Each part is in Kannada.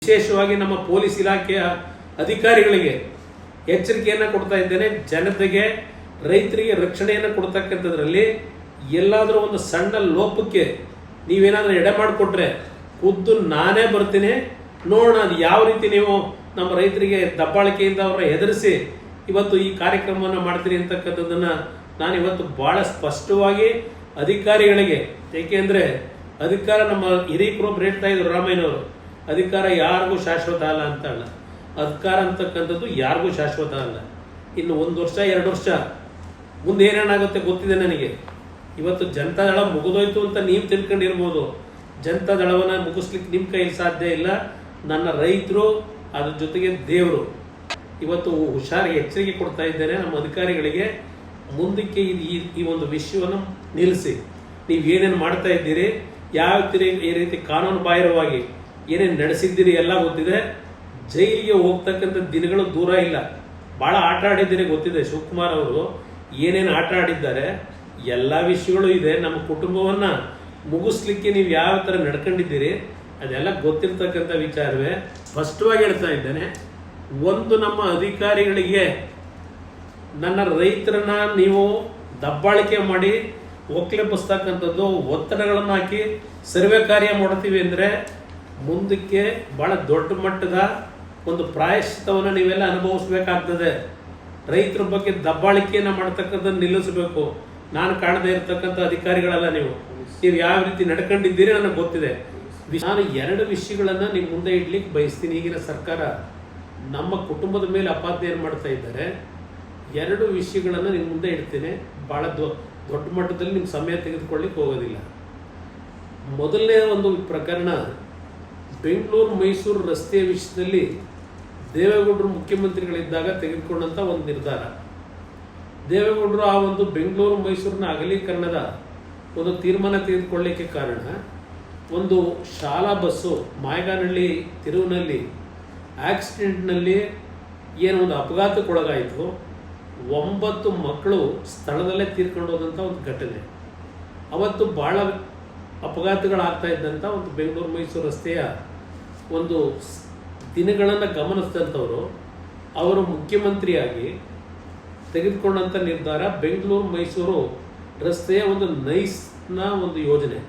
ವಿಶೇಷವಾಗಿ ನಮ್ಮ ಪೊಲೀಸ್ ಇಲಾಖೆಯ ಅಧಿಕಾರಿಗಳಿಗೆ ಎಚ್ಚರಿಕೆಯನ್ನು ಕೊಡ್ತಾ ಇದ್ದೇನೆ. ಜನತೆಗೆ, ರೈತರಿಗೆ ರಕ್ಷಣೆಯನ್ನು ಕೊಡ್ತಕ್ಕಂಥದ್ರಲ್ಲಿ ಎಲ್ಲಾದರೂ ಒಂದು ಸಣ್ಣ ಲೋಪಕ್ಕೆ ನೀವೇನಾದರೂ ಎಡೆ ಮಾಡಿಕೊಟ್ರೆ ಖುದ್ದು ನಾನೇ ಬರ್ತೀನಿ, ನೋಡೋಣ ಅದು ಯಾವ ರೀತಿ ನೀವು ನಮ್ಮ ರೈತರಿಗೆ ದಬ್ಬಾಳಿಕೆಯಿಂದ ಅವರ ಎದುರಿಸಿ ಇವತ್ತು ಈ ಕಾರ್ಯಕ್ರಮವನ್ನು ಮಾಡ್ತೀರಿ ಅಂತಕ್ಕಂಥದ್ದನ್ನು ನಾನು ಇವತ್ತು ಭಾಳ ಸ್ಪಷ್ಟವಾಗಿ ಅಧಿಕಾರಿಗಳಿಗೆ, ಏಕೆಂದರೆ ಅಧಿಕಾರ ನಮ್ಮ ಹಿರೀಕರೊಬ್ಬರು ಹೇಳ್ತಾ ಇದ್ರು ರಾಮಯ್ಯನವರು, ಅಧಿಕಾರ ಯಾರಿಗೂ ಶಾಶ್ವತ ಅಲ್ಲ ಅಂತ ಅಲ್ಲ. ಅಧಿಕಾರ ಅಂತಕ್ಕಂಥದ್ದು ಯಾರಿಗೂ ಶಾಶ್ವತ ಅಲ್ಲ. ಇನ್ನು 1 ವರ್ಷ 2 ವರ್ಷ ಮುಂದೆ ಏನೇನಾಗುತ್ತೆ ಗೊತ್ತಿದೆ ನನಗೆ. ಇವತ್ತು ಜನತಾದಳ ಮುಗಿದೋಯ್ತು ಅಂತ ನೀವು ತಿಳ್ಕೊಂಡಿರ್ಬೋದು. ಜನತಾದಳವನ್ನು ಮುಗಿಸ್ಲಿಕ್ಕೆ ನಿಮ್ಮ ಕೈಯಲ್ಲಿ ಸಾಧ್ಯ ಇಲ್ಲ. ನನ್ನ ರೈತರು, ಅದ್ರ ಜೊತೆಗೆ ದೇವರು. ಇವತ್ತು ಹುಷಾರಿಗೆ ಎಚ್ಚರಿಕೆ ಕೊಡ್ತಾ ಇದ್ದೇನೆ ನಮ್ಮ ಅಧಿಕಾರಿಗಳಿಗೆ. ಮುಂದಕ್ಕೆ ಈ ಒಂದು ವಿಷಯವನ್ನು ನಿಲ್ಲಿಸಿ, ನೀವು ಏನೇನು ಮಾಡ್ತಾ ಇದ್ದೀರಿ, ಯಾವ ಈ ರೀತಿ ಕಾನೂನು ಬಾಹಿರವಾಗಿ ಏನೇನು ನಡೆಸಿದ್ದೀರಿ ಎಲ್ಲ ಗೊತ್ತಿದೆ. ಜೈಲಿಗೆ ಹೋಗ್ತಕ್ಕಂಥ ದಿನಗಳು ದೂರ ಇಲ್ಲ. ಭಾಳ ಆಟ ಆಡಿದ್ದೀರಿ ಗೊತ್ತಿದೆ. ಶಿವಕುಮಾರ್ ಅವರು ಏನೇನು ಆಟ ಆಡಿದ್ದಾರೆ ಎಲ್ಲ ವಿಷಯಗಳು ಇದೆ. ನಮ್ಮ ಕುಟುಂಬವನ್ನು ಮುಗಿಸ್ಲಿಕ್ಕೆ ನೀವು ಯಾವ ಥರ ನಡ್ಕೊಂಡಿದ್ದೀರಿ ಅದೆಲ್ಲ ಗೊತ್ತಿರ್ತಕ್ಕಂಥ ವಿಚಾರವೇ. ಸ್ಪಷ್ಟವಾಗಿ ಹೇಳ್ತಾ ಇದ್ದೇನೆ, ಒಂದು ನಮ್ಮ ಅಧಿಕಾರಿಗಳಿಗೆ ನನ್ನ ರೈತರನ್ನ ನೀವು ದಬ್ಬಾಳಿಕೆ ಮಾಡಿ ಒಕ್ಕಲೆಬ್ಬಿಸ್ತಕ್ಕಂಥದ್ದು, ಒತ್ತಡಗಳನ್ನು ಹಾಕಿ ಸರ್ವೆ ಕಾರ್ಯ ಮಾಡ್ತೀವಿ ಅಂದರೆ ಮುಂದಕ್ಕೆ ಭಾಳ ದೊಡ್ಡ ಮಟ್ಟದ ಒಂದು ಪ್ರಾಯಶ್ಚಿತ್ತವನ್ನು ನೀವೆಲ್ಲ ಅನುಭವಿಸ್ಬೇಕಾಗ್ತದೆ. ರೈತರ ಬಗ್ಗೆ ದಬ್ಬಾಳಿಕೆಯನ್ನು ಮಾಡ್ತಕ್ಕಂಥದ್ದು ನಿಲ್ಲಿಸಬೇಕು. ನಾನು ಕಾಣದೇ ಇರತಕ್ಕಂಥ ಅಧಿಕಾರಿಗಳಲ್ಲ ನೀವು ಯಾವ ರೀತಿ ನಡ್ಕೊಂಡಿದ್ದೀರಿ ನನಗೆ ಗೊತ್ತಿದೆ. ನಾನು 2 ವಿಷಯಗಳನ್ನು ನಿಮ್ಮ ಮುಂದೆ ಇಡ್ಲಿಕ್ಕೆ ಬಯಸ್ತೀನಿ. ಈಗಿನ ಸರ್ಕಾರ ನಮ್ಮ ಕುಟುಂಬದ ಮೇಲೆ ಅಪಾದನೆಯನ್ನು ಮಾಡ್ತಾ ಇದ್ದಾರೆ. 2 ವಿಷಯಗಳನ್ನು ನಿಮ್ಮ ಮುಂದೆ ಇಡ್ತೀನಿ. ಭಾಳ ದೊಡ್ಡ ಮಟ್ಟದಲ್ಲಿ ನಿಮ್ಮ ಸಮಯ ತೆಗೆದುಕೊಳ್ಳಿಕ್ಕೆ ಹೋಗೋದಿಲ್ಲ. ಮೊದಲನೇ ಒಂದು ಪ್ರಕರಣ, ಬೆಂಗಳೂರು ಮೈಸೂರು ರಸ್ತೆಯ ವಿಷಯದಲ್ಲಿ ದೇವೇಗೌಡರು ಮುಖ್ಯಮಂತ್ರಿಗಳಿದ್ದಾಗ ತೆಗೆದುಕೊಂಡಂಥ ಒಂದು ನಿರ್ಧಾರ. ದೇವೇಗೌಡರು ಆ ಒಂದು ಬೆಂಗಳೂರು ಮೈಸೂರಿನ ಅಗಲೀಕರಣದ ಒಂದು ತೀರ್ಮಾನ ತೆಗೆದುಕೊಳ್ಳಲಿಕ್ಕೆ ಕಾರಣ, ಒಂದು ಶಾಲಾ ಬಸ್ಸು ಮಾಯಗಾನಹಳ್ಳಿ ತಿರುವಿನಲ್ಲಿ ಆಕ್ಸಿಡೆಂಟ್ನಲ್ಲಿ ಏನೋ ಒಂದು ಅಪಘಾತಕ್ಕೊಳಗಾಯಿತು. 9 ಮಕ್ಕಳು ಸ್ಥಳದಲ್ಲೇ ತೀರ್ಕೊಂಡು ಹೋದಂಥ ಒಂದು ಘಟನೆ. ಅವತ್ತು ಭಾಳ ಅಪಘಾತಗಳಾಗ್ತಾ ಇದ್ದಂಥ ಒಂದು ಬೆಂಗಳೂರು ಮೈಸೂರು ರಸ್ತೆಯ ಒಂದು ದಿನಗಳನ್ನು ಗಮನಿಸಿದಂಥವರು, ಅವರು ಮುಖ್ಯಮಂತ್ರಿಯಾಗಿ ತೆಗೆದುಕೊಂಡಂಥ ನಿರ್ಧಾರ ಬೆಂಗಳೂರು ಮೈಸೂರು ರಸ್ತೆಯ ಒಂದು ನೈಸ್ನ ಒಂದು ಯೋಜನೆ.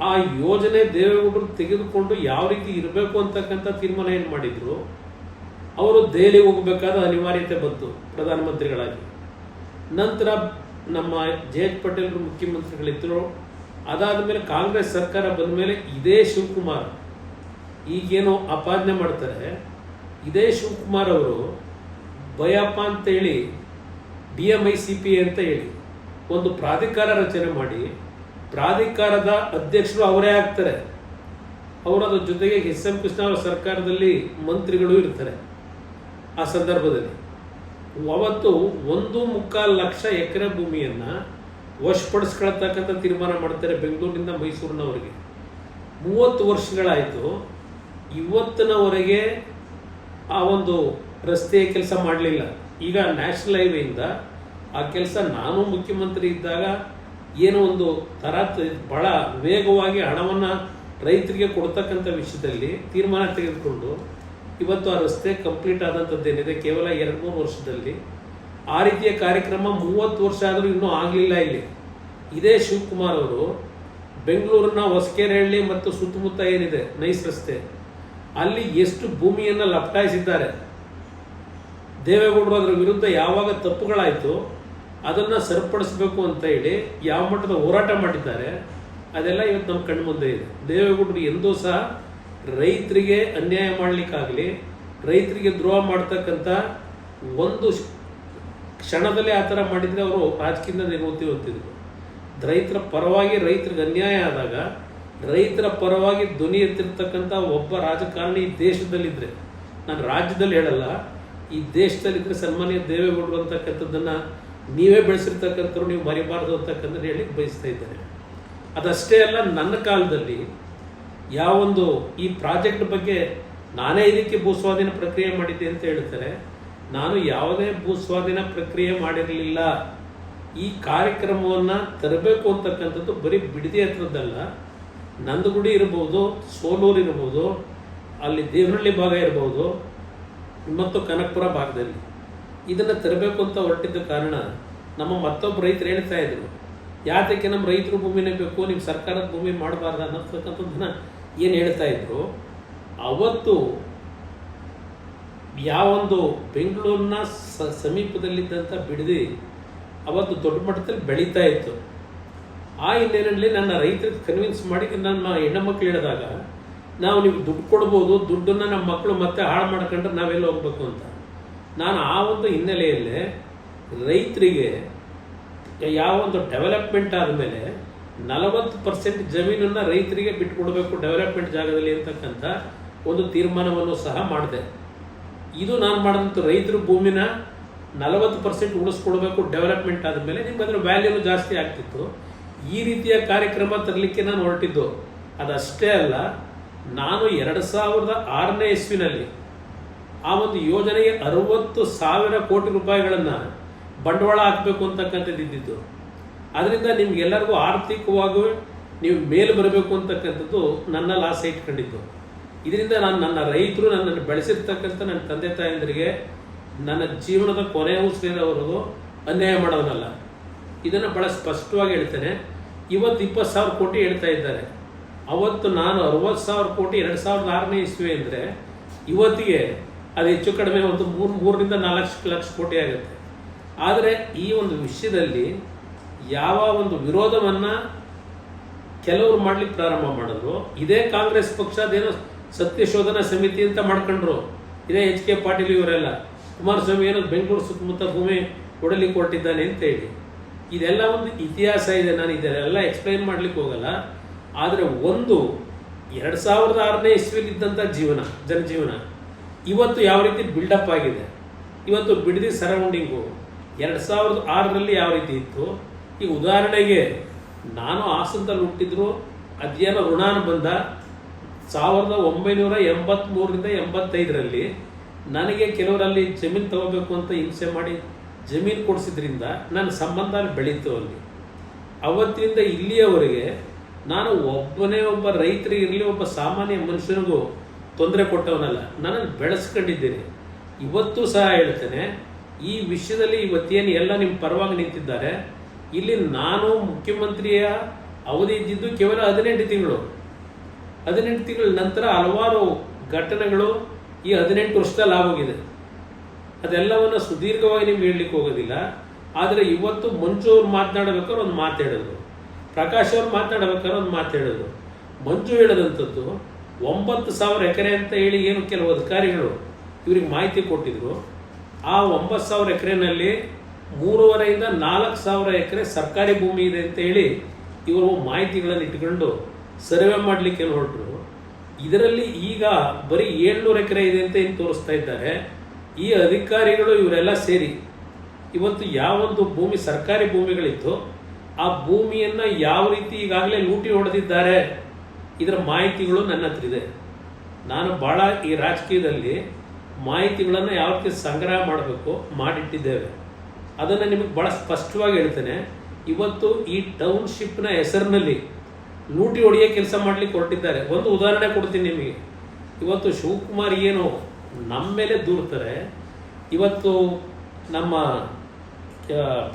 ಆ ಯೋಜನೆ ದೇವೇಗೌಡರು ತೆಗೆದುಕೊಂಡು ಯಾವ ರೀತಿ ಇರಬೇಕು ಅಂತಕ್ಕಂಥ ತೀರ್ಮಾನ ಏನು ಮಾಡಿದ್ರು, ಅವರು ದೆಹಲಿಗೆ ಹೋಗಬೇಕಾದ ಅನಿವಾರ್ಯತೆ ಬಂತು ಪ್ರಧಾನಮಂತ್ರಿಗಳಾಗಿ. ನಂತರ ನಮ್ಮ ಜೆ.ಎಚ್. ಪಟೇಲ್ರು ಮುಖ್ಯಮಂತ್ರಿಗಳಿದ್ದರು. ಅದಾದ ಮೇಲೆ ಕಾಂಗ್ರೆಸ್ ಸರ್ಕಾರ ಬಂದ ಮೇಲೆ ಇದೇ ಶಿವಕುಮಾರ್ ಈಗೇನು ಆಪಾದನೆ ಮಾಡ್ತಾರೆ, ಇದೇ ಶಿವಕುಮಾರ್ ಅವರು ಭಯಪ್ಪ ಅಂತೇಳಿ DMICP ಅಂತ ಹೇಳಿ ಒಂದು ಪ್ರಾಧಿಕಾರ ರಚನೆ ಮಾಡಿ, ಪ್ರಾಧಿಕಾರದ ಅಧ್ಯಕ್ಷರು ಅವರೇ ಆಗ್ತಾರೆ. ಅವರ ಜೊತೆಗೆ SM ಕೃಷ್ಣ ಅವರ ಸರ್ಕಾರದಲ್ಲಿ ಮಂತ್ರಿಗಳು ಇರ್ತಾರೆ. ಆ ಸಂದರ್ಭದಲ್ಲಿ ಅವತ್ತು 1.25 ಲಕ್ಷ ಎಕರೆ ಭೂಮಿಯನ್ನು ವಶಪಡಿಸ್ಕೊಳ್ತಕ್ಕಂಥ ತೀರ್ಮಾನ ಮಾಡ್ತಾರೆ ಬೆಂಗಳೂರಿನಿಂದ ಮೈಸೂರಿನವರೆಗೆ. 30 ವರ್ಷಗಳಾಯಿತು. ಇವತ್ತಿನವರೆಗೆ ಆ ಒಂದು ರಸ್ತೆಯ ಕೆಲಸ ಮಾಡಲಿಲ್ಲ. ಈಗ ನ್ಯಾಷನಲ್ ಹೈವೇಯಿಂದ ಆ ಕೆಲಸ ನಾನು ಮುಖ್ಯಮಂತ್ರಿ ಇದ್ದಾಗ ಏನೋ ಒಂದು ಭಾಳ ವೇಗವಾಗಿ ಹಣವನ್ನು ರೈತರಿಗೆ ಕೊಡ್ತಕ್ಕಂಥ ವಿಷಯದಲ್ಲಿ ತೀರ್ಮಾನ ತೆಗೆದುಕೊಂಡು ಇವತ್ತು ಆ ರಸ್ತೆ ಕಂಪ್ಲೀಟ್ ಆದಂಥದ್ದೇನಿದೆ ಕೇವಲ 2-3 ವರ್ಷದಲ್ಲಿ. ಆ ರೀತಿಯ ಕಾರ್ಯಕ್ರಮ 30 ವರ್ಷ ಆದರೂ ಇನ್ನೂ ಆಗಲಿಲ್ಲ. ಇಲ್ಲಿ ಇದೇ ಶಿವಕುಮಾರ್ ಅವರು ಬೆಂಗಳೂರಿನ ಹೊಸಕೆರೆಹಳ್ಳಿ ಮತ್ತು ಸುತ್ತಮುತ್ತ ಏನಿದೆ ನೈಸ್ ರಸ್ತೆ, ಅಲ್ಲಿ ಎಷ್ಟು ಭೂಮಿಯನ್ನು ಲಪಟಾಯಿಸಿದ್ದಾರೆ. ದೇವೇಗೌಡರು ಅದರ ವಿರುದ್ಧ ಯಾವಾಗ ತಪ್ಪುಗಳಾಯಿತು ಅದನ್ನು ಸರಿಪಡಿಸಬೇಕು ಅಂತ ಹೇಳಿ ಯಾವ ಮಟ್ಟದ ಹೋರಾಟ ಮಾಡಿದ್ದಾರೆ ಅದೆಲ್ಲ ಇವತ್ತು ನಮ್ಮ ಕಣ್ಣು ಮುಂದೆ ಇದೆ. ದೇವೇಗೌಡರು ಎಂದೂ ಸಹ ರೈತರಿಗೆ ಅನ್ಯಾಯ ಮಾಡಲಿಕ್ಕಾಗಲಿ, ರೈತರಿಗೆ ದ್ರೋಹ ಮಾಡ್ತಕ್ಕಂಥ ಒಂದು ಕ್ಷಣದಲ್ಲಿ ಆ ಥರ ಮಾಡಿದರೆ ಅವರು ರಾಜಕೀಯದಿಂದ ನಿವೃತ್ತಿ ಹೊಂದಿದ್ರು. ರೈತರ ಪರವಾಗಿ ರೈತರಿಗೆ ಅನ್ಯಾಯ ಆದಾಗ ರೈತರ ಪರವಾಗಿ ಧ್ವನಿ ಎತ್ತಿರ್ತಕ್ಕಂಥ ಒಬ್ಬ ರಾಜಕಾರಣಿ ಈ ದೇಶದಲ್ಲಿದ್ದರೆ, ನಾನು ರಾಜ್ಯದಲ್ಲಿ ಹೇಳಲ್ಲ, ಈ ದೇಶದಲ್ಲಿದ್ದರೆ ಸನ್ಮಾನ್ಯ ದೇವೇಗೌಡರು ಅಂತಕ್ಕಂಥದ್ದನ್ನು ನೀವೇ ಬೆಳೆಸಿರ್ತಕ್ಕಂಥವ್ರು ನೀವು ಮರಿಬಾರ್ದು ಅಂತಕ್ಕಂಥ ಹೇಳಿ ಬಯಸ್ತಾ ಇದ್ದೇನೆ. ಅದಷ್ಟೇ ಅಲ್ಲ, ನನ್ನ ಕಾಲದಲ್ಲಿ ಯಾವೊಂದು ಈ ಪ್ರಾಜೆಕ್ಟ್ ಬಗ್ಗೆ ನಾನೇ ಇದಕ್ಕೆ ಭೂಸ್ವಾಧೀನ ಪ್ರಕ್ರಿಯೆ ಮಾಡಿದ್ದೆ ಅಂತ ಹೇಳ್ತಾರೆ. ನಾನು ಯಾವುದೇ ಭೂಸ್ವಾಧೀನ ಪ್ರಕ್ರಿಯೆ ಮಾಡಿರಲಿಲ್ಲ. ಈ ಕಾರ್ಯಕ್ರಮವನ್ನು ತರಬೇಕು ಅಂತಕ್ಕಂಥದ್ದು ಬರೀ ಬಿಡದಿ ಹತ್ರದ್ದಲ್ಲ, ನಂದಗುಡಿ ಇರ್ಬೋದು, ಸೋಲೂರು ಇರ್ಬೋದು, ಅಲ್ಲಿ ದೇವನಹಳ್ಳಿ ಭಾಗ ಇರ್ಬೋದು ಮತ್ತು ಕನಕಪುರ ಭಾಗದಲ್ಲಿ ಇದನ್ನು ತರಬೇಕು ಅಂತ ಹೊರಟಿದ್ದ ಕಾರಣ ನಮ್ಮ ಮತ್ತೊಬ್ಬ ರೈತರು ಹೇಳ್ತಾ ಇದ್ರು, ಯಾತಕ್ಕೆ ನಮ್ಮ ರೈತರು ಭೂಮಿನೇ ಬೇಕು, ನಿಮ್ಮ ಸರ್ಕಾರದ ಭೂಮಿ ಮಾಡಬಾರ್ದು ಅನ್ನತಕ್ಕಂಥದ್ದನ್ನ ಏನು ಹೇಳ್ತಾ ಇದ್ರು. ಅವತ್ತು ಯಾವೊಂದು ಬೆಂಗಳೂರಿನ ಸಮೀಪದಲ್ಲಿದ್ದಂಥ ಬಿಡದಿ ಅವತ್ತು ದೊಡ್ಡ ಮಟ್ಟದಲ್ಲಿ ಬೆಳೀತಾ ಇತ್ತು. ಆ ಹಿನ್ನೆಲೆಯಲ್ಲಿ ನನ್ನ ರೈತರಿಗೆ ಕನ್ವಿನ್ಸ್ ಮಾಡಿ ನನ್ನ ಹೆಣ್ಣುಮಕ್ಳು ಹೇಳಿದಾಗ, ನಾವು ನೀವು ದುಡ್ಡು ಕೊಡ್ಬೋದು, ದುಡ್ಡನ್ನು ನಮ್ಮ ಮಕ್ಕಳು ಮತ್ತೆ ಹಾಳು ಮಾಡ್ಕೊಂಡ್ರೆ ನಾವೆಲ್ಲ ಹೋಗ್ಬೇಕು ಅಂತ. ನಾನು ಆ ಒಂದು ಹಿನ್ನೆಲೆಯಲ್ಲೇ ರೈತರಿಗೆ ಯಾವೊಂದು ಡೆವಲಪ್ಮೆಂಟ್ ಆದಮೇಲೆ 40% ಜಮೀನನ್ನು ರೈತರಿಗೆ ಬಿಟ್ಟುಕೊಡ್ಬೇಕು ಡೆವಲಪ್ಮೆಂಟ್ ಜಾಗದಲ್ಲಿ ಅಂತಕ್ಕಂಥ ಒಂದು ತೀರ್ಮಾನವನ್ನು ಸಹ ಮಾಡಿದೆ. ಇದು ನಾನು ಮಾಡಿದಂಥ ರೈತರ ಭೂಮಿನ 40% ಉಳಿಸ್ಕೊಡ್ಬೇಕು ಡೆವಲಪ್ಮೆಂಟ್ ಆದಮೇಲೆ ನಿಮ್ಗೆ ಅದರ ವ್ಯಾಲ್ಯೂನು ಜಾಸ್ತಿ ಆಗ್ತಿತ್ತು. ಈ ರೀತಿಯ ಕಾರ್ಯಕ್ರಮ ತರಲಿಕ್ಕೆ ನಾನು ಹೊರಟಿದ್ದು. ಅದಷ್ಟೇ ಅಲ್ಲ, ನಾನು 2006ನೇ ಇಸ್ವಿನಲ್ಲಿ ಆ ಒಂದು ಯೋಜನೆಗೆ 60,000 ಕೋಟಿ ರೂಪಾಯಿಗಳನ್ನು ಬಂಡವಾಳ ಹಾಕಬೇಕು ಅಂತಕ್ಕಂಥದ್ದು ಇದ್ದಿದ್ದು. ಅದರಿಂದ ನಿಮ್ಗೆಲ್ಲರಿಗೂ ಆರ್ಥಿಕವಾಗಿ ನೀವು ಮೇಲೆ ಬರಬೇಕು ಅಂತಕ್ಕಂಥದ್ದು ನನ್ನ ಆಸೆ ಇಟ್ಕೊಂಡಿದ್ದು. ಇದರಿಂದ ನಾನು ನನ್ನ ರೈತರು ನನ್ನನ್ನು ಬೆಳೆಸಿರ್ತಕ್ಕಂಥ ನನ್ನ ತಂದೆ ತಾಯಂದರಿಗೆ ನನ್ನ ಜೀವನದ ಕೊನೆ ಉಸಿರಿನವರೆಗೂ ಅನ್ಯಾಯ ಮಾಡೋನಲ್ಲ. ಇದನ್ನು ಭಾಳ ಸ್ಪಷ್ಟವಾಗಿ ಹೇಳ್ತೇನೆ. ಇವತ್ತು 20,000 ಕೋಟಿ ಹೇಳ್ತಾ ಇದ್ದಾರೆ. ಅವತ್ತು ನಾನು 60,000 ಕೋಟಿ 2006ನೇ ಇಸ್ವಿ ಅಂದರೆ ಇವತ್ತಿಗೆ ಅದು ಹೆಚ್ಚು ಕಡಿಮೆ ಒಂದು 3ರಿಂದ 4 ಲಕ್ಷ ಕೋಟಿ ಆಗುತ್ತೆ. ಆದರೆ ಈ ಒಂದು ವಿಷಯದಲ್ಲಿ ಯಾವ ಒಂದು ವಿರೋಧವನ್ನು ಕೆಲವರು ಮಾಡಲಿಕ್ಕೆ ಪ್ರಾರಂಭ ಮಾಡಿದ್ರು. ಇದೇ ಕಾಂಗ್ರೆಸ್ ಪಕ್ಷ ಅದೇನೋ ಸತ್ಯಶೋಧನಾ ಸಮಿತಿ ಅಂತ ಮಾಡ್ಕೊಂಡ್ರು. ಇದೇ HK ಪಾಟೀಲ್ ಇವರೆಲ್ಲ, ಕುಮಾರಸ್ವಾಮಿ ಏನೋ ಬೆಂಗಳೂರು ಸುತ್ತಮುತ್ತ ಭೂಮಿ ಕೊಡಲಿಕ್ಕೆ ಕೊಟ್ಟಿದ್ದಾನೆ ಅಂತ ಹೇಳಿ. ಇದೆಲ್ಲ ಒಂದು ಇತಿಹಾಸ ಇದೆ. ನಾನು ಇದೆಲ್ಲ ಎಕ್ಸ್ಪ್ಲೈನ್ ಮಾಡ್ಲಿಕ್ಕೆ ಹೋಗಲ್ಲ. ಆದರೆ ಒಂದು 2006ನೇ ಇಸ್ವಿಲಿದ್ದಂಥ ಜನಜೀವನ ಇವತ್ತು ಯಾವ ರೀತಿ ಬಿಲ್ಡಪ್ ಆಗಿದೆ. ಇವತ್ತು ಬಿಡದಿ ಸರೌಂಡಿಂಗು 2006ರಲ್ಲಿ ಯಾವ ರೀತಿ ಇತ್ತು. ಈಗ ಉದಾಹರಣೆಗೆ ನಾನು ಹಾಸನದಲ್ಲಿ ಹುಟ್ಟಿದ್ರು, ಅದೇನೋ ಋಣಾನುಬಂಧ 1983ರಿಂದ 85ರಲ್ಲಿ ನನಗೆ ಕೆಲವರಲ್ಲಿ ಜಮೀನು ತಗೋಬೇಕು ಅಂತ ಹಿಂಸೆ ಮಾಡಿ ಜಮೀನು ಕೊಡಿಸಿದ್ರಿಂದ ನನ್ನ ಸಂಬಂಧ ಬೆಳೀತು. ಅಲ್ಲಿ ಅವತ್ತಿನಿಂದ ಇಲ್ಲಿಯವರೆಗೆ ನಾನು ಒಬ್ಬ ರೈತರಿಗೆ ಇರಲಿ, ಒಬ್ಬ ಸಾಮಾನ್ಯ ಮನುಷ್ಯನಿಗೂ ತೊಂದರೆ ಕೊಟ್ಟವನಲ್ಲ, ನನ್ನನ್ನು ಬೆಳೆಸ್ಕೊಂಡಿದ್ದೀನಿ. ಇವತ್ತು ಸಹ ಹೇಳ್ತೇನೆ, ಈ ವಿಷಯದಲ್ಲಿ ಇವತ್ತೇನು ಎಲ್ಲ ನಿಮ್ಮ ಪರವಾಗಿ ನಿಂತಿದ್ದಾರೆ. ಇಲ್ಲಿ ನಾನು ಮುಖ್ಯಮಂತ್ರಿಯ ಅವಧಿ ಇದ್ದಿದ್ದು ಕೇವಲ 18 ತಿಂಗಳು. 18 ತಿಂಗಳ ನಂತರ ಹಲವಾರು ಘಟನೆಗಳು ಈ 18 ವರ್ಷದಲ್ಲಿ ಆಗೋಗಿದೆ. ಅದೆಲ್ಲವನ್ನು ಸುದೀರ್ಘವಾಗಿ ನಿಮ್ಗೆ ಹೇಳಲಿಕ್ಕೆ ಹೋಗೋದಿಲ್ಲ. ಆದರೆ ಇವತ್ತು ಮಂಜು ಅವ್ರು ಮಾತನಾಡಬೇಕಾದ್ರೆ ಒಂದು ಮಾತು ಹೇಳಿದ್ರು, ಪ್ರಕಾಶ್ ಅವ್ರು ಮಾತನಾಡಬೇಕಾದ್ರೆ ಒಂದು ಮಾತು ಹೇಳಿದ್ರು. ಮಂಜು ಹೇಳಿದಂಥದ್ದು 9,000 ಎಕರೆ ಅಂತ ಹೇಳಿ ಏನು ಕೆಲವು ಅಧಿಕಾರಿಗಳು ಇವ್ರಿಗೆ ಮಾಹಿತಿ ಕೊಟ್ಟಿದ್ರು. ಆ 9,000 ಎಕರೆನಲ್ಲಿ 3,500ರಿಂದ 4,000 ಎಕರೆ ಸರ್ಕಾರಿ ಭೂಮಿ ಇದೆ ಅಂತ ಹೇಳಿ ಇವರು ಮಾಹಿತಿಗಳನ್ನು ಇಟ್ಕೊಂಡು ಸರ್ವೆ ಮಾಡಲಿಕ್ಕೆ ಹೊರಟರು. ಇದರಲ್ಲಿ ಈಗ ಬರೀ 700 ಎಕರೆ ಇದೆ ಅಂತ ಏನು ತೋರಿಸ್ತಾ ಇದ್ದಾರೆ. ಈ ಅಧಿಕಾರಿಗಳು ಇವರೆಲ್ಲ ಸೇರಿ ಇವತ್ತು ಯಾವೊಂದು ಭೂಮಿ ಸರ್ಕಾರಿ ಭೂಮಿಗಳಿತ್ತು ಆ ಭೂಮಿಯನ್ನು ಯಾವ ರೀತಿ ಈಗಾಗಲೇ ಲೂಟಿ ಹೊಡೆದಿದ್ದಾರೆ ಇದರ ಮಾಹಿತಿಗಳು ನನ್ನ ಹತ್ರ ಇದೆ. ನಾನು ಭಾಳ ಈ ರಾಜಕೀಯದಲ್ಲಿ ಮಾಹಿತಿಗಳನ್ನು ಯಾವ ರೀತಿ ಸಂಗ್ರಹ ಮಾಡಬೇಕು ಮಾಡಿಟ್ಟಿದ್ದೇವೆ. ಅದನ್ನು ನಿಮಗೆ ಭಾಳ ಸ್ಪಷ್ಟವಾಗಿ ಹೇಳ್ತೇನೆ. ಇವತ್ತು ಈ ಟೌನ್ಶಿಪ್ನ ಹೆಸರಿನಲ್ಲಿ ಲೂಟಿ ಹೊಡೆಯೋ ಕೆಲಸ ಮಾಡಲಿಕ್ಕೆ ಹೊರಟಿದ್ದಾರೆ. ಒಂದು ಉದಾಹರಣೆ ಕೊಡ್ತೀನಿ ನಿಮಗೆ. ಇವತ್ತು ಶಿವಕುಮಾರ್ ಏನು ನಮ್ಮ ಮೇಲೆ ದೂರ್ತಾರೆ. ಇವತ್ತು ನಮ್ಮ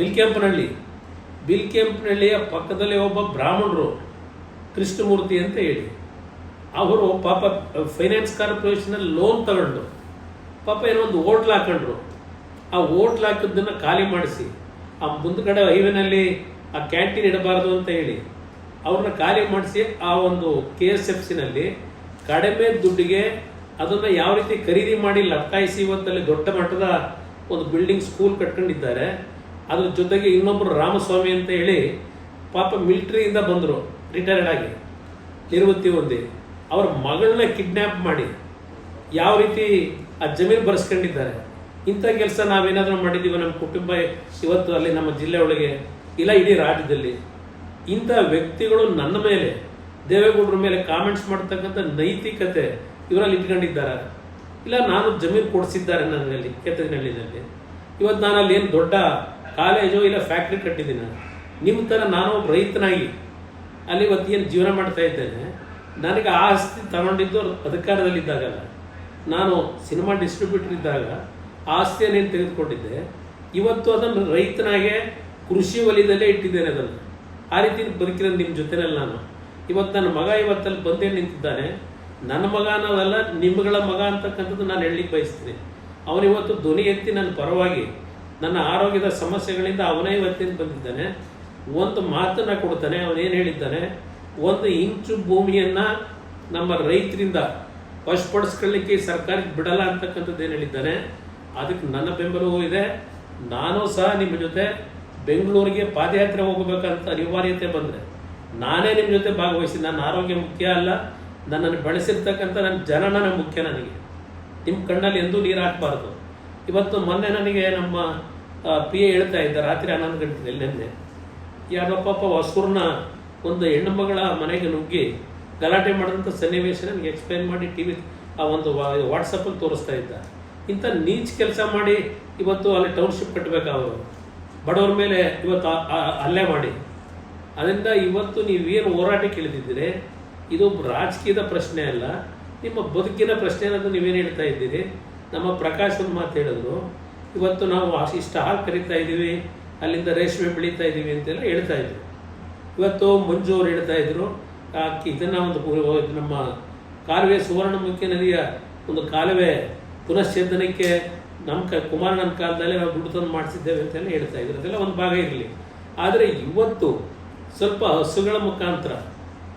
ಬಿಲ್ಕೆಂಪನಹಳ್ಳಿಯ ಪಕ್ಕದಲ್ಲಿ ಒಬ್ಬ ಬ್ರಾಹ್ಮಣರು ಕೃಷ್ಣಮೂರ್ತಿ ಅಂತ ಹೇಳಿ ಅವರು ಪಾಪ ಫೈನಾನ್ಸ್ ಕಾರ್ಪೊರೇಷನಲ್ಲಿ ಲೋನ್ ತಗೊಂಡು ಪಾಪ ಏನೋ ಒಂದು ಹೋಟ್ಲ್ ಹಾಕೊಂಡ್ರು. ಆ ಹೋಟ್ಲ್ ಹಾಕಿದ್ದನ್ನು ಖಾಲಿ ಮಾಡಿಸಿ ಆ ಮುಂದ್ಗಡೆ ಹೈವೇನಲ್ಲಿ ಆ ಕ್ಯಾಂಟೀನ್ ಇಡಬಾರ್ದು ಅಂತ ಹೇಳಿ ಅವ್ರನ್ನ ಖಾಲಿ ಮಾಡಿಸಿ ಆ ಒಂದು KSFCನಲ್ಲಿ ಕಡಿಮೆ ದುಡ್ಡಿಗೆ ಅದನ್ನು ಯಾವ ರೀತಿ ಖರೀದಿ ಮಾಡಿ ಲಟ್ಟಾಯಿಸಿ ಇವತ್ತಲ್ಲಿ ದೊಡ್ಡ ಮಟ್ಟದ ಒಂದು ಬಿಲ್ಡಿಂಗ್ ಸ್ಕೂಲ್ ಕಟ್ಕೊಂಡಿದ್ದಾರೆ. ಅದ್ರ ಜೊತೆಗೆ ಇನ್ನೊಬ್ಬರು ರಾಮಸ್ವಾಮಿ ಅಂತ ಹೇಳಿ ಪಾಪ ಮಿಲಿಟರಿಯಿಂದ ಬಂದರು, ರಿಟೈರ್ಡ್ ಆಗಿ ನಿವೃತ್ತಿ ಹೊಂದಿ ಅವ್ರ ಮಗಳನ್ನ ಕಿಡ್ನ್ಯಾಪ್ ಮಾಡಿ ಯಾವ ರೀತಿ ಆ ಜಮೀನು ಬರೆಸ್ಕೊಂಡಿದ್ದಾರೆ. ಇಂಥ ಕೆಲಸ ನಾವೇನಾದರೂ ಮಾಡಿದ್ದೀವಿ ನಮ್ಮ ಕುಟುಂಬ ಇವತ್ತು ಅಲ್ಲಿ ನಮ್ಮ ಜಿಲ್ಲೆ ಒಳಗೆ ಇಲ್ಲ ಇಡೀ ರಾಜ್ಯದಲ್ಲಿ. ಇಂಥ ವ್ಯಕ್ತಿಗಳು ನನ್ನ ಮೇಲೆ ದೇವೇಗೌಡರ ಮೇಲೆ ಕಾಮೆಂಟ್ಸ್ ಮಾಡ್ತಕ್ಕಂಥ ನೈತಿಕತೆ ಇವರಲ್ಲಿ ಇಟ್ಕೊಂಡಿದ್ದಾರೆ. ಇಲ್ಲ ನಾನು ಜಮೀನು ಕೊಡಿಸಿದ್ದಾರೆ ನನ್ನಲ್ಲಿ ಕೆತ್ತನಹಳ್ಳಿನಲ್ಲಿ. ಇವತ್ತು ನಾನು ಅಲ್ಲಿ ಏನು ದೊಡ್ಡ ಕಾಲೇಜು ಇಲ್ಲ ಫ್ಯಾಕ್ಟ್ರಿ ಕಟ್ಟಿದ್ದೀನಿ. ನಿಮ್ಮ ಥರ ನಾನು ಒಬ್ಬ ರೈತನಾಗಿ ಅಲ್ಲಿ ಇವತ್ತು ಏನು ಜೀವನ ಮಾಡ್ತಾ ಇದ್ದೇನೆ. ನನಗೆ ಆ ಆಸ್ತಿ ತಗೊಂಡಿದ್ದು ಅಧಿಕಾರದಲ್ಲಿದ್ದಾಗಲ್ಲ, ನಾನು ಸಿನಿಮಾ ಡಿಸ್ಟ್ರಿಬ್ಯೂಟರ್ ಇದ್ದಾಗ ಆಸ್ತಿಯನ್ನೇನು ತೆಗೆದುಕೊಂಡಿದ್ದೆ, ಇವತ್ತು ಅದನ್ನು ರೈತನಾಗೆ ಕೃಷಿ ವಲಯದಲ್ಲೇ ಇಟ್ಟಿದ್ದೇನೆ. ಅದನ್ನು ಆ ರೀತಿ ಬದುಕಿರೋದು ನಿಮ್ಮ ಜೊತೆನಲ್ಲಿ ನಾನು. ಇವತ್ತು ನನ್ನ ಮಗ ಇವತ್ತಲ್ಲಿ ಬಂದೇ ನಿಂತಿದ್ದಾನೆ. ನನ್ನ ಮಗ ಅನ್ನೋದಲ್ಲ, ನಿಮ್ಮಗಳ ಮಗ ಅಂತಕ್ಕಂಥದ್ದು ನಾನು ಹೇಳಲಿಕ್ಕೆ ಬಯಸ್ತೀನಿ. ಅವನಿವತ್ತು ಧ್ವನಿ ಎತ್ತಿ ನನ್ನ ಪರವಾಗಿ ನನ್ನ ಆರೋಗ್ಯದ ಸಮಸ್ಯೆಗಳಿಂದ ಅವನೇ ಇವತ್ತಿನ ಬಂದಿದ್ದಾನೆ. ಒಂದು ಮಾತನ್ನು ಕೊಡ್ತಾನೆ. ಅವನೇನು ಹೇಳಿದ್ದಾನೆ, 1 ಇಂಚು ಭೂಮಿಯನ್ನು ನಮ್ಮ ರೈತರಿಂದ ವಶಪಡಿಸ್ಕೊಳ್ಳಿಕ್ಕೆ ಸರ್ಕಾರಕ್ಕೆ ಬಿಡಲ್ಲ ಅಂತಕ್ಕಂಥದ್ದು ಏನು ಹೇಳಿದ್ದಾನೆ. ಅದಕ್ಕೆ ನನ್ನ ಬೆಂಬಲವೂ ಇದೆ. ನಾನು ಸಹ ನಿಮ್ಮ ಜೊತೆ ಬೆಂಗಳೂರಿಗೆ ಪಾದಯಾತ್ರೆ ಹೋಗಬೇಕಂತ ಅನಿವಾರ್ಯತೆ ಬಂದರೆ ನಾನೇ ನಿಮ್ಮ ಜೊತೆ ಭಾಗವಹಿಸಿ. ನನ್ನ ಆರೋಗ್ಯ ಮುಖ್ಯ ಅಲ್ಲ, ನನ್ನನ್ನು ಬೆಳೆಸಿರ್ತಕ್ಕಂಥ ನನ್ನ ಜನನ ಮುಖ್ಯ. ನನಗೆ ನಿಮ್ಮ ಕಣ್ಣಲ್ಲಿ ಎಂದೂ ನೀರು ಹಾಕಬಾರ್ದು. ಇವತ್ತು ಮೊನ್ನೆ ನನಗೆ ನಮ್ಮ PA ಹೇಳ್ತಾ ಇದ್ದ, ರಾತ್ರಿ 11 ಗಂಟೆಗೆ ನಿನ್ನೆ ಯಾರೋ ಪಾಪ ಹೊಸೂರ್ನ ಒಂದು ಹೆಣ್ಣು ಮಗಳ ಮನೆಗೆ ನುಗ್ಗಿ ಗಲಾಟೆ ಮಾಡಿದಂಥ ಸನ್ನಿವೇಶ ನನಗೆ ಎಕ್ಸ್ಪ್ಲೈನ್ ಮಾಡಿ TV ಆ ಒಂದು ವಾಟ್ಸಪ್ಪಲ್ಲಿ ತೋರಿಸ್ತಾ ಇದ್ದ. ಇಂಥ ನೀಚ್ ಕೆಲಸ ಮಾಡಿ ಇವತ್ತು ಅಲ್ಲಿ ಟೌನ್ಶಿಪ್ ಕಟ್ಟಬೇಕು. ಅವರು ಬಡವರ ಮೇಲೆ ಇವತ್ತು ಹಲ್ಲೆ ಮಾಡಿ. ಅದರಿಂದ ಇವತ್ತು ನೀವೇನು ಹೋರಾಟಕ್ಕೆ ಇಳಿದಿದ್ದೀರಿ, ಇದು ರಾಜಕೀಯದ ಪ್ರಶ್ನೆ ಅಲ್ಲ, ನಿಮ್ಮ ಬದುಕಿನ ಪ್ರಶ್ನೆ ಅನ್ನೋದು ನೀವೇನು ಹೇಳ್ತಾ ಇದ್ದೀರಿ. ನಮ್ಮ ಪ್ರಕಾಶ್ ಒಂದು ಮಾತು ಹೇಳಿದ್ರು, ಇವತ್ತು ನಾವು ಇಷ್ಟು ಹಾಲು ಕರಿತಾ ಇದ್ದೀವಿ, ಅಲ್ಲಿಂದ ರೇಷ್ಮೆ ಬೆಳೀತಾ ಇದ್ದೀವಿ ಅಂತೆಲ್ಲ ಹೇಳ್ತಾ ಇದ್ರು. ಇವತ್ತು ಮಂಜು ಅವರು ಹೇಳ್ತಾ ಇದ್ರು, ಇದನ್ನು ಒಂದು ನಮ್ಮ ಕಾಲುವೆ ಸುವರ್ಣಮುಖಿ ನದಿಯ ಒಂದು ಕಾಲುವೆ ಪುನಶ್ಚೇತನಕ್ಕೆ ನಮ್ಮ ಕುಮಾರಣ್ಣನ ಕಾಲದಲ್ಲಿ ನಾವು ದುಡ್ಡು ತಂದು ಮಾಡಿಸಿದ್ದೇವೆ ಅಂತೆಲ್ಲ ಹೇಳ್ತಾ ಇದ್ರು. ಅದೆಲ್ಲ ಒಂದು ಭಾಗ ಇರಲಿ. ಆದರೆ ಇವತ್ತು ಸ್ವಲ್ಪ ಹಸುಗಳ ಮುಖಾಂತರ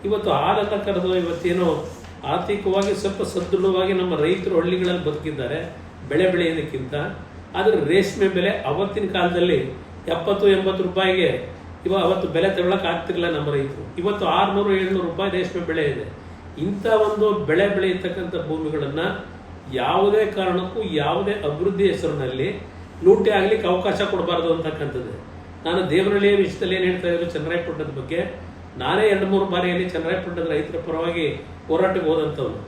ಇವತ್ತು ಹಾಲನ್ನು ಕರೆದು ಇವತ್ತೇನೋ ಆರ್ಥಿಕವಾಗಿ ಸ್ವಲ್ಪ ಸದೃಢವಾಗಿ ನಮ್ಮ ರೈತರು ಹಳ್ಳಿಗಳಲ್ಲಿ ಬದುಕಿದ್ದಾರೆ ಬೆಳೆ ಬೆಳೆಯೋದಕ್ಕಿಂತ. ಆದರೆ ರೇಷ್ಮೆ ಬೆಲೆ ಅವತ್ತಿನ ಕಾಲದಲ್ಲಿ 70-80 ರೂಪಾಯಿಗೆ ಅವತ್ತು ಬೆಲೆ ತಗೊಳ್ಳೋಕೆ ಆಗ್ತಿರಲಿಲ್ಲ ನಮ್ಮ ರೈತರು. ಇವತ್ತು 600-700 ರೂಪಾಯಿ ರೇಷ್ಮೆ ಬೆಳೆ ಇದೆ. ಇಂಥ ಒಂದು ಬೆಳೆ ಬೆಳೆಯತಕ್ಕಂಥ ಭೂಮಿಗಳನ್ನು ಯಾವುದೇ ಕಾರಣಕ್ಕೂ ಯಾವುದೇ ಅಭಿವೃದ್ಧಿ ಹೆಸರಿನಲ್ಲಿ ಲೂಟಿ ಆಗಲಿಕ್ಕೆ ಅವಕಾಶ ಕೊಡಬಾರ್ದು ಅಂತಕ್ಕಂಥದ್ದು. ನಾನು ದೇವರಹಳ್ಳಿಯ ವಿಷಯದಲ್ಲಿ ಏನು ಹೇಳ್ತಾ ಇದ್ರು, ಚನ್ನರಾಯಪಟ್ಟಣದ ಬಗ್ಗೆ ನಾನೇ 2-3 ಬಾರಿಯಲ್ಲಿ ಚನ್ನರಾಯಪಟ್ಟಣದ ರೈತರ ಪರವಾಗಿ ಹೋರಾಟಕ್ಕೆ ಹೋದಂಥವ್ರು.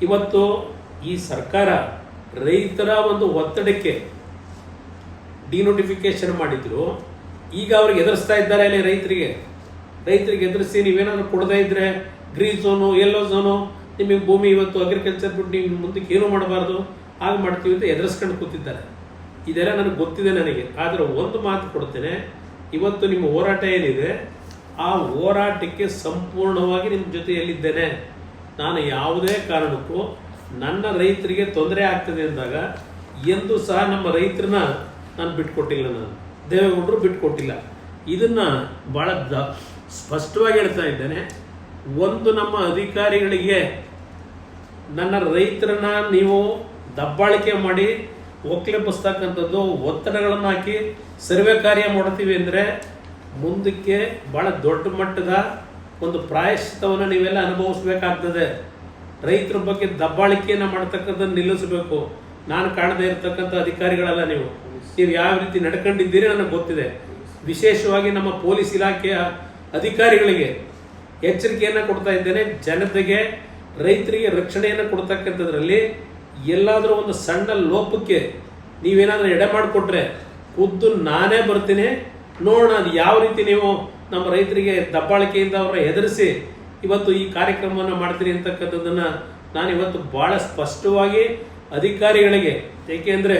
ಇವತ್ತು ಈ ಸರ್ಕಾರ ರೈತರ ಒಂದು ಒತ್ತಡಕ್ಕೆ ಡಿನೋಟಿಫಿಕೇಶನ್ ಮಾಡಿದ್ರು. ಈಗ ಅವ್ರಿಗೆ ಎದುರಿಸ್ತಾ ಇದ್ದಾರೆ ಅಲ್ಲಿ ರೈತರಿಗೆ ಎದುರಿಸಿ ನೀವೇನಾದ್ರು ಕೊಡದೇ ಇದ್ರೆ ಗ್ರೀನ್ ಝೋನು, ಯೆಲ್ಲೋ ಝೋನು, ನಿಮಗೆ ಭೂಮಿ ಇವತ್ತು ಅಗ್ರಿಕಲ್ಚರ್ ಬಿಟ್ಟು ನೀವು ಮುಂದಕ್ಕೆ ಏನೂ ಮಾಡಬಾರ್ದು, ಹಾಗೆ ಮಾಡ್ತೀವಿ ಅಂತ ಎದುರಿಸ್ಕೊಂಡು ಕೂತಿದ್ದಾರೆ. ಇದೆಲ್ಲ ನನಗೆ ಗೊತ್ತಿದೆ ನನಗೆ. ಆದರೆ ಒಂದು ಮಾತು ಕೊಡ್ತೇನೆ, ಇವತ್ತು ನಿಮ್ಮ ಹೋರಾಟ ಏನಿದೆ ಆ ಹೋರಾಟಕ್ಕೆ ಸಂಪೂರ್ಣವಾಗಿ ನಿಮ್ಮ ಜೊತೆಯಲ್ಲಿದ್ದೇನೆ. ನಾನು ಯಾವುದೇ ಕಾರಣಕ್ಕೂ ನನ್ನ ರೈತರಿಗೆ ತೊಂದರೆ ಆಗ್ತದೆ ಅಂದಾಗ ಎಂದೂ ಸಹ ನಮ್ಮ ರೈತರನ್ನ ನಾನು ಬಿಟ್ಕೊಟ್ಟಿಲ್ಲ. ನಾನು ದೇವೇಗೌಡರು ಬಿಟ್ಕೊಟ್ಟಿಲ್ಲ. ಇದನ್ನು ಭಾಳ ಸ್ಪಷ್ಟವಾಗಿ ಹೇಳ್ತಾ ಇದ್ದೇನೆ. ಒಂದು ನಮ್ಮ ಅಧಿಕಾರಿಗಳಿಗೆ ನನ್ನ ರೈತರನ್ನ ನೀವು ದಬ್ಬಾಳಿಕೆ ಮಾಡಿ ಒಕ್ಲೆಬ್ಬಿಸ್ತಕ್ಕಂಥದ್ದು, ಒತ್ತಡಗಳನ್ನು ಹಾಕಿ ಸರ್ವೆ ಕಾರ್ಯ ಮಾಡ್ತೀವಿ ಅಂದರೆ ಮುಂದಕ್ಕೆ ಭಾಳ ದೊಡ್ಡ ಮಟ್ಟದ ಒಂದು ಪ್ರಾಯಶ್ಚಿತ್ತವನ್ನು ನೀವೆಲ್ಲ ಅನುಭವಿಸ್ಬೇಕಾಗ್ತದೆ. ರೈತರ ಬಗ್ಗೆ ದಬ್ಬಾಳಿಕೆಯನ್ನು ಮಾಡ್ತಕ್ಕಂಥದ್ದು ನಿಲ್ಲಿಸಬೇಕು. ನಾನು ಕಾಣದೇ ಇರತಕ್ಕಂಥ ಅಧಿಕಾರಿಗಳಲ್ಲ ನೀವು ಯಾವ ರೀತಿ ನಡ್ಕೊಂಡಿದ್ದೀರಿ ನನಗೆ ಗೊತ್ತಿದೆ. ವಿಶೇಷವಾಗಿ ನಮ್ಮ ಪೊಲೀಸ್ ಇಲಾಖೆಯ ಅಧಿಕಾರಿಗಳಿಗೆ ಎಚ್ಚರಿಕೆಯನ್ನು ಕೊಡ್ತಾ ಇದ್ದೇನೆ. ಜನತೆಗೆ ರೈತರಿಗೆ ರಕ್ಷಣೆಯನ್ನು ಕೊಡ್ತಕ್ಕಂಥದ್ರಲ್ಲಿ ಎಲ್ಲಾದರೂ ಒಂದು ಸಣ್ಣ ಲೋಪಕ್ಕೆ ನೀವೇನಾದರೂ ಎಡೆ ಮಾಡಿಕೊಟ್ರೆ ಖುದ್ದು ನಾನೇ ಬರ್ತೀನಿ, ನೋಡೋಣ ಅದು ಯಾವ ರೀತಿ ನೀವು ನಮ್ಮ ರೈತರಿಗೆ ದಬ್ಬಾಳಿಕೆಯಿಂದ ಅವರ ಎದುರಿಸಿ ಇವತ್ತು ಈ ಕಾರ್ಯಕ್ರಮವನ್ನು ಮಾಡ್ತೀರಿ ಅಂತಕ್ಕಂಥದ್ದನ್ನು ನಾನು ಇವತ್ತು ಭಾಳ ಸ್ಪಷ್ಟವಾಗಿ ಅಧಿಕಾರಿಗಳಿಗೆ, ಏಕೆಂದರೆ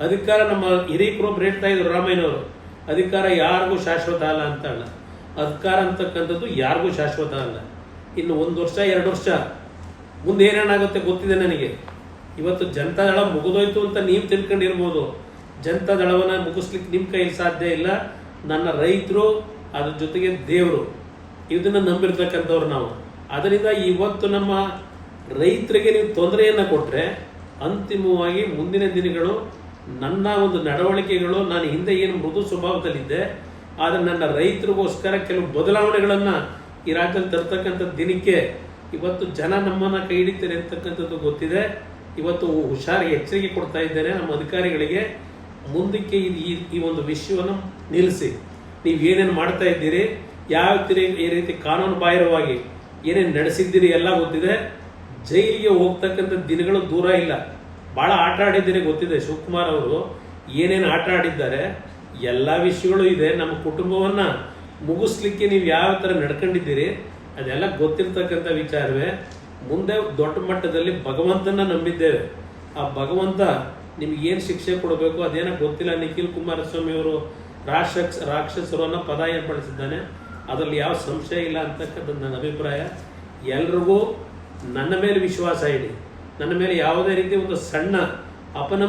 ಅಧಿಕಾರ ನಮ್ಮ ಹಿರೀಕರೊಬ್ಬರು ಹೇಳ್ತಾ ಇದ್ರು ರಾಮಯ್ಯನವರು, ಅಧಿಕಾರ ಯಾರಿಗೂ ಶಾಶ್ವತ ಅಲ್ಲ ಅಂತ ಅಲ್ಲ. ಅಧಿಕಾರ ಅಂತಕ್ಕಂಥದ್ದು ಯಾರಿಗೂ ಶಾಶ್ವತ ಅಲ್ಲ. ಇನ್ನು 1 ವರ್ಷ 2 ವರ್ಷ ಮುಂದೆ ಏನೇನಾಗುತ್ತೆ ಗೊತ್ತಿದೆ ನನಗೆ. ಇವತ್ತು ಜನತಾದಳ ಮುಗಿದೋಯ್ತು ಅಂತ ನೀವು ತಿಳ್ಕೊಂಡಿರ್ಬೋದು. ಜನತಾದಳವನ್ನು ಮುಗಿಸ್ಲಿಕ್ಕೆ ನಿಮ್ಮ ಕೈಯಲ್ಲಿ ಸಾಧ್ಯ ಇಲ್ಲ. ನನ್ನ ರೈತರು, ಅದ್ರ ಜೊತೆಗೆ ದೇವರು, ಇದನ್ನು ನಂಬಿರ್ತಕ್ಕಂಥವ್ರು ನಾವು. ಅದರಿಂದ ಇವತ್ತು ನಮ್ಮ ರೈತರಿಗೆ ನೀವು ತೊಂದರೆಯನ್ನು ಕೊಟ್ಟರೆ ಅಂತಿಮವಾಗಿ ಮುಂದಿನ ದಿನಗಳು ನನ್ನ ಒಂದು ನಡವಳಿಕೆಗಳು, ನಾನು ಹಿಂದೆ ಏನು ಮೃದು ಸ್ವಭಾವದಲ್ಲಿದ್ದೆ, ಆದರೆ ನನ್ನ ರೈತರಿಗೋಸ್ಕರ ಕೆಲವು ಬದಲಾವಣೆಗಳನ್ನು ಈ ರಾಜ್ಯದಲ್ಲಿ ತರ್ತಕ್ಕಂಥ ದಿನಕ್ಕೆ ಇವತ್ತು ಜನ ನಮ್ಮನ್ನು ಕೈ ಹಿಡಿತಾರೆ ಅಂತಕ್ಕಂಥದ್ದು ಗೊತ್ತಿದೆ. ಇವತ್ತು ಹುಷಾರು ಎಚ್ಚರಿಕೆ ಕೊಡ್ತಾ ಇದ್ದೇನೆ ನಮ್ಮ ಅಧಿಕಾರಿಗಳಿಗೆ. ಮುಂದಕ್ಕೆ ಈ ಒಂದು ವಿಷಯವನ್ನು ನಿಲ್ಲಿಸಿ ನೀವು ಏನೇನು ಮಾಡ್ತಾ ಇದ್ದೀರಿ, ಯಾವ ರೀತಿ ಕಾನೂನು ಬಾಹಿರವಾಗಿ ಏನೇನು ನಡೆಸಿದ್ದೀರಿ ಎಲ್ಲ ಗೊತ್ತಿದೆ. ಜೈಲಿಗೆ ಹೋಗ್ತಕ್ಕಂಥ ದಿನಗಳು ದೂರ ಇಲ್ಲ. ಭಾಳ ಆಟ ಆಡಿದ್ದೀರಿ ಗೊತ್ತಿದೆ. ಶಿವಕುಮಾರ್ ಅವರು ಏನೇನು ಆಟ ಆಡಿದ್ದಾರೆ ಎಲ್ಲ ವಿಷಯಗಳು ಇದೆ. ನಮ್ಮ ಕುಟುಂಬವನ್ನು ಮುಗಿಸ್ಲಿಕ್ಕೆ ನೀವು ಯಾವ ಥರ ನಡ್ಕೊಂಡಿದ್ದೀರಿ ಅದೆಲ್ಲ ಗೊತ್ತಿರ್ತಕ್ಕಂಥ ವಿಚಾರವೇ. ಮುಂದೆ ದೊಡ್ಡ ಮಟ್ಟದಲ್ಲಿ ಭಗವಂತನ ನಂಬಿದ್ದೇವೆ. ಆ ಭಗವಂತ ನಿಮ್ಗೆ ಏನು ಶಿಕ್ಷೆ ಕೊಡಬೇಕು ಅದೇನೋ ಗೊತ್ತಿಲ್ಲ. ನಿಖಿಲ್ ಕುಮಾರಸ್ವಾಮಿ ಅವರು ರಾಕ್ಷಸರು ಅನ್ನೋ ಪದ ಏನು ಬಳಸಿದ್ದಾನೆ, ಅದರಲ್ಲಿ ಯಾವ ಸಂಶಯ ಇಲ್ಲ ಅಂತಕ್ಕಂಥದ್ದು ನನ್ನ ಅಭಿಪ್ರಾಯ. ಎಲ್ರಿಗೂ ನನ್ನ ಮೇಲೆ ವಿಶ್ವಾಸ ಇಡಿ. ನನ್ನ ಮೇಲೆ ಯಾವುದೇ ರೀತಿ ಒಂದು ಸಣ್ಣ